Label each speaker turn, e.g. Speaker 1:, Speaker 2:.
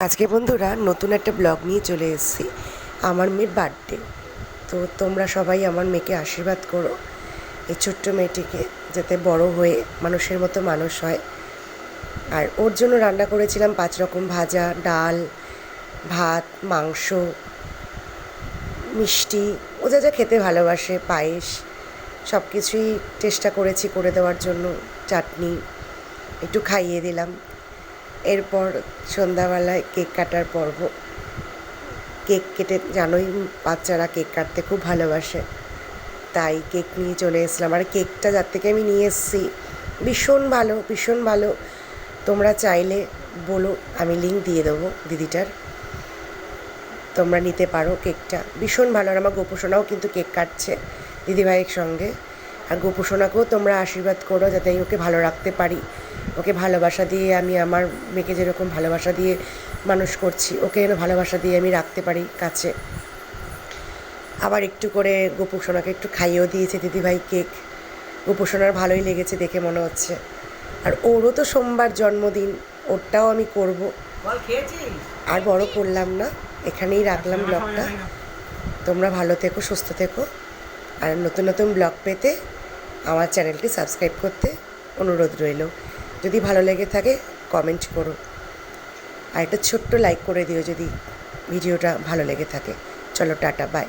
Speaker 1: আজকে বন্ধুরা নতুন একটা ব্লগ নিয়ে চলে এসেছি। আমার মেয়ের বার্থডে, তো তোমরা সবাই আমার মেয়েকে আশীর্বাদ করো, এই ছোট্ট মেয়েটিকে যাতে বড় হয়ে মানুষের মতো মানুষ হয়। আর ওর জন্য রান্না করেছিলাম 5 রকম ভাজা, ডাল, ভাত, মাংস, মিষ্টি, ও যা যা খেতে ভালোবাসে, পায়েস, সব কিছুই চেষ্টা করেছি করে দেওয়ার জন্য। চাটনি একটু খাইয়ে দিলাম। এরপর সন্ধ্যাবেলায় কেক কাটার পর্ব। কেক কেটে, জানোই বাচ্চারা কেক কাটতে খুব ভালোবাসে, তাই কেক নিয়ে চলে এসেছিলাম। আর কেকটা যার থেকে আমি নিয়ে এসেছি ভীষণ ভালো, ভীষণ ভালো। তোমরা চাইলে বলো, আমি লিঙ্ক দিয়ে দেবো দিদিটার, তোমরা নিতে পারো। কেকটা ভীষণ ভালো। আর আমার গোপুসোনাও কিন্তু কেক কাটছে দিদিভাইয়ের সঙ্গে। আর গোপুসোনাকেও তোমরা আশীর্বাদ করো যাতে আমি ওকে ভালো রাখতে পারি। ওকে ভালোবাসা দিয়ে, আমি আমার মেয়েকে যেরকম ভালোবাসা দিয়ে মানুষ করছি, ওকে যেন ভালোবাসা দিয়ে আমি রাখতে পারি কাছে। আবার একটু করে গোপুসোনাকে একটু খাইয়েও দিয়েছে দিদিভাই কেক। গোপুসোনার ভালোই লেগেছে দেখে মনে হচ্ছে। আর ওরও তো সোমবার জন্মদিন, ওরটাও আমি করব। আর বড় করলাম না, এখানেই রাখলাম ব্লগটা। তোমরা ভালো থেকো, সুস্থ থেকো। আর নতুন নতুন ব্লগ পেতে আমার চ্যানেলটি সাবস্ক্রাইব করতে অনুরোধ রইল। যদি ভালো লেগে থাকে কমেন্ট করো, আর একটা ছোট্ট লাইক করে দিও যদি ভিডিওটা ভালো লেগে থাকে। চলো, টাটা, বাই।